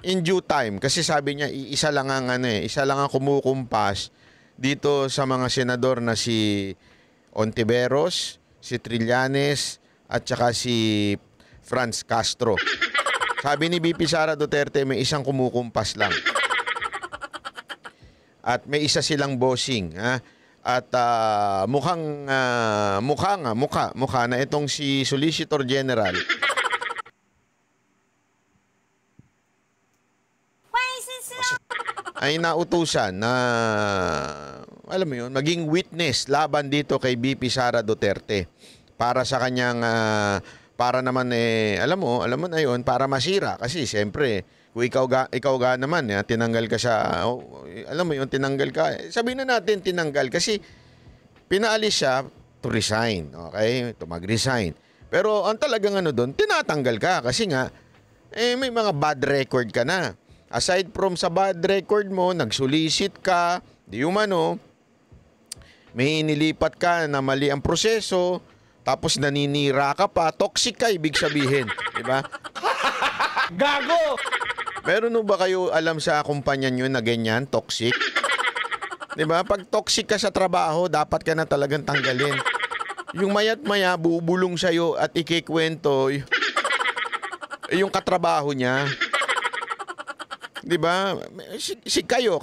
in due time. Kasi sabi niya, isa lang ang, isa lang ang kumukumpas dito sa mga senador na si Ontiveros, si Trillanes, at saka si Franz Castro. Sabi ni VP Sara Duterte, may isang kumukumpas lang. At may isa silang bossing. Ha? At mukha na itong si Solicitor General ay nautusan na, alam mo yun, maging witness laban dito kay VP Sara Duterte para sa kanyang, para naman alam mo na yun, para masira. Kasi siyempre, kung ikaw ga naman, tinanggal ka sa, alam mo yun, tinanggal ka. Sabihin na natin tinanggal kasi pinaalis siya to resign, okay? To mag-resign. Pero ang talagang doon, tinatanggal ka kasi nga, may mga bad record ka na. Aside from sa bad record mo, nagsulisit ka, di umano, may inilipat ka na mali ang proseso, tapos naninira ka pa, toxic ka, ibig sabihin. Diba? Gago! Meron ba kayo alam sa kumpanya nyo na ganyan, toxic? Diba? Pag toxic ka sa trabaho, dapat ka na talagang tanggalin. Yung mayat maya, bubulong sa'yo at ikikwento yung katrabaho niya. Diba? Kayo.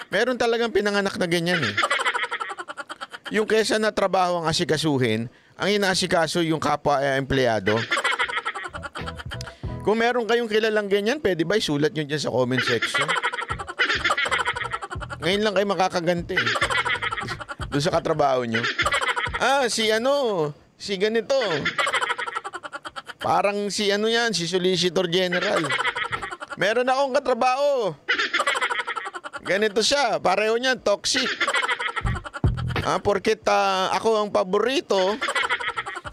Meron talagang pinanganak na ganyan eh. Yung kesa na trabaho ang asikasuhin, ang inaasikaso yung kapwa empleyado. Kung meron kayong kilalang ganyan, pwede ba isulat nyo dyan sa comment section? Ngayon lang kayo makakaganti. Doon sa katrabaho nyo. Si ganito. Parang si si Solicitor General. Meron akong katrabaho. Ganito siya. Pareho niyan, toxic. Porket ako ang paborito.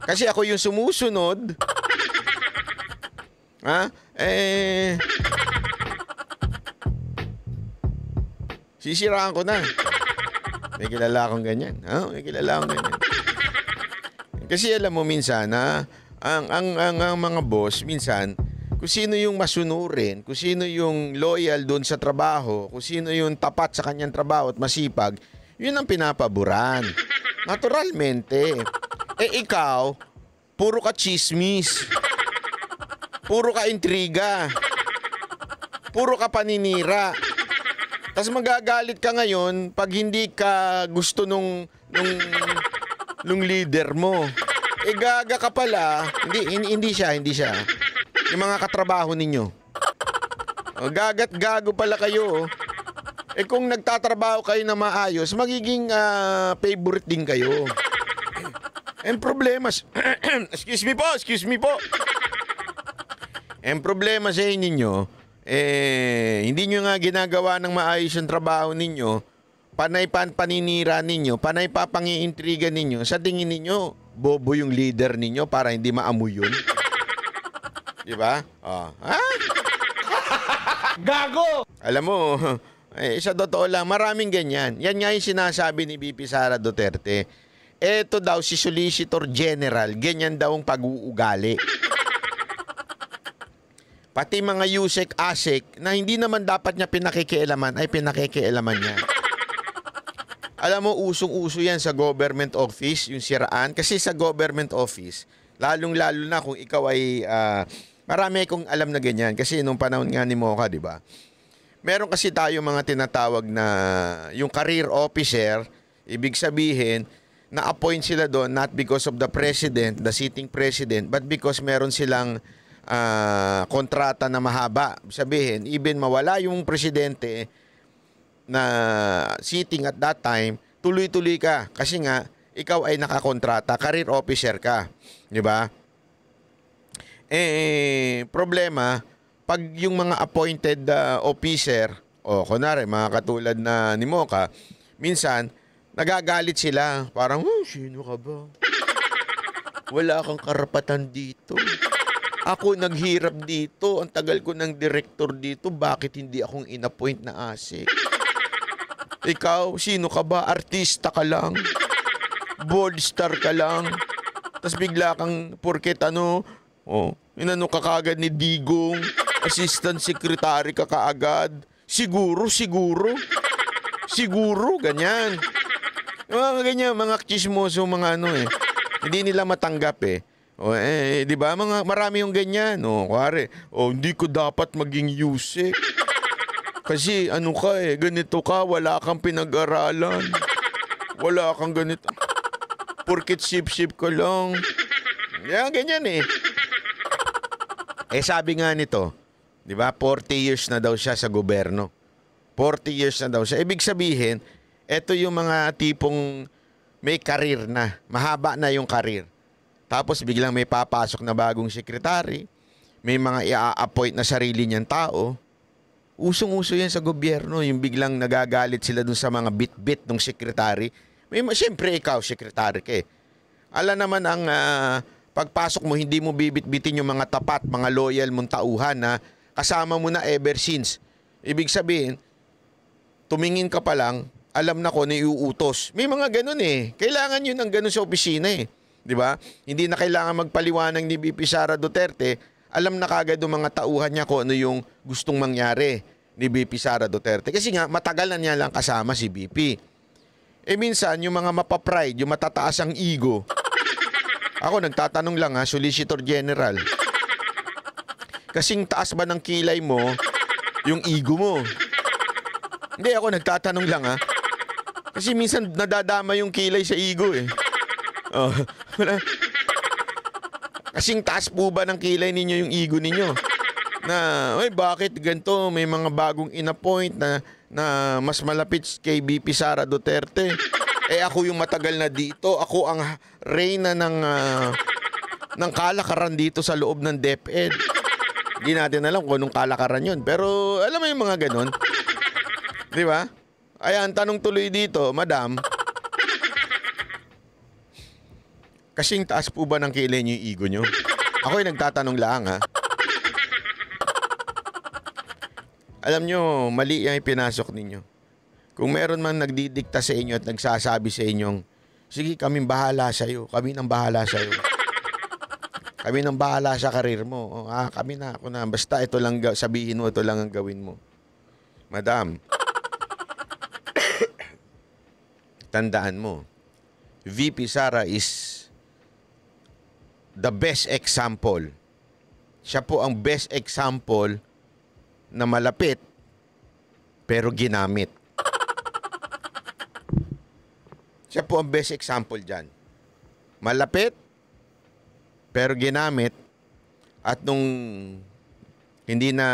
Kasi ako yung sumusunod. Sisiraan ko na. May kilala akong ganyan. Kasi alam mo minsan, ang mga boss, minsan, kung sino yung masunurin, kung sino yung loyal doon sa trabaho, kung sino yung tapat sa kanyang trabaho at masipag, yun ang pinapaboran. Naturalmente. Ikaw, puro ka chismis. Puro ka intriga. Puro ka paninira. Tapos magagalit ka ngayon pag hindi ka gusto nung leader mo. Gaga ka pala. Hindi siya. Yung mga katrabaho ninyo. Gagat gago pala kayo. Kung nagtatrabaho kayo na maayos, magiging favorite din kayo. Ang problema, excuse me po. Ang problema sa inyo, hindi nyo nga ginagawa ng maayos yung trabaho ninyo, panay paninira ninyo, panay papangiintriga ninyo, sa tingin ninyo, bobo yung leader ninyo para hindi maamoy yun. Diba? Gago! Alam mo, sa totoo lang, maraming ganyan. Yan nga yung sinasabi ni VP Sara Duterte. Eto daw si Solicitor General, ganyan daw ang pag-uugali. Pati mga Yusek Asik na hindi naman dapat niya pinakikialaman, ay pinakikialaman niya. Alam mo, usong-uso yan sa government office, yung siraan. Kasi sa government office, lalong-lalo na kung ikaw ay... marami akong alam na ganyan. Kasi nung panahon nga ni Mocha, di ba? Meron kasi tayo mga tinatawag na yung career officer, ibig sabihin, na-appoint sila doon not because of the president, the sitting president, but because meron silang kontrata na mahaba. Sabihin, even mawala yung presidente na sitting at that time, tuloy-tuloy ka. Kasi nga, ikaw ay nakakontrata, career officer ka. Di ba? Problema, pag yung mga appointed officer, kunwari, mga katulad na ni Mocha, minsan, nagagalit sila. Parang, sino ka ba? Wala kang karapatan dito. Ako naghirap dito. Ang tagal ko ng director dito. Bakit hindi akong inappoint na asik? Ikaw, sino ka ba? Artista ka lang. Bold star ka lang. Tapos bigla kang, porket inano ka kagad ni Digong. Assistant secretary ka kaagad. Siguro. Siguro, ganyan. Mga ganyan, mga chismoso, mga ano eh. Hindi nila matanggap eh. O di ba? Marami yung ganyan. O, kuwari, hindi ko dapat maging Yusek. Kasi ano ka eh, ganito ka, wala kang pinag-aralan. Wala kang ganito. Porkit sip-sip ka lang. Yan, ganyan eh. Sabi nga nito, di ba, 40 years na daw siya sa gobyerno. 40 years na daw siya. Ibig sabihin, eto yung mga tipong may karir na. Mahaba na yung karir. Tapos biglang may papasok na bagong sekretary. May mga i-appoint na sarili niyang tao. Usong-uso yan sa gobyerno. Yung biglang nagagalit sila dun sa mga bit-bit ng sekretary. Siyempre ikaw, sekretary ka eh. Ala naman ang pagpasok mo, hindi mo bibit-bitin yung mga tapat, mga loyal mong tauhan na kasama mo na ever since. Ibig sabihin, tumingin ka pa lang, alam na ko na iuutos. May mga ganun eh. Kailangan yun ng ganun sa opisina eh. Di ba? Hindi na kailangan magpaliwanag ni VP Sara Duterte. Alam na kagad ng mga tauhan niya kung ano yung gustong mangyari ni VP Sara Duterte. Kasi nga, matagal na niya lang kasama si VP. Minsan, yung mga mapapride, yung matataas ang ego. Ako, nagtatanong lang Solicitor General. Kasing taas ba ng kilay mo, yung ego mo? Hindi, ako nagtatanong lang Kasi minsan nadadama yung kilay sa ego eh. Kasing taas po ba ng kilay ninyo yung ego ninyo? Na, bakit ganito? May mga bagong inappoint na mas malapit kay VP Sara Duterte. Ako yung matagal na dito. Ako ang reyna ng kalakaran dito sa loob ng DepEd. Hindi natin alam kung anong kalakaran yun. Pero alam mo yung mga ganon. Di ba? Ayan, tanong tuloy dito, Madam. Kasing taas po ba ng kilay niyo yung ego nyo? Ako yung nagtatanong lang Alam nyo, mali yung pinasok ninyo. Kung meron man nagdidikta sa inyo at nagsasabi sa inyong, sige, kaming bahala sa'yo. Kami nang bahala sa'yo. Kami nang bahala sa karir mo. Kami na, ako na. Basta ito lang sabihin mo, ito lang ang gawin mo. Madam, tandaan mo, VP Sara is the best example. Siya po ang best example na malapit pero ginamit. Siya po ang best example dyan. Malapit pero ginamit at nung hindi na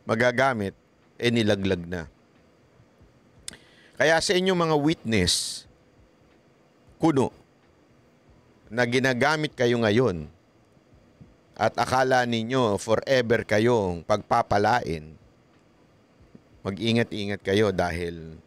magagamit, nilaglag na. Kaya sa inyong mga witness, kuno, na ginagamit kayo ngayon at akala ninyo forever kayong pagpapalain, mag-ingat-ingat kayo dahil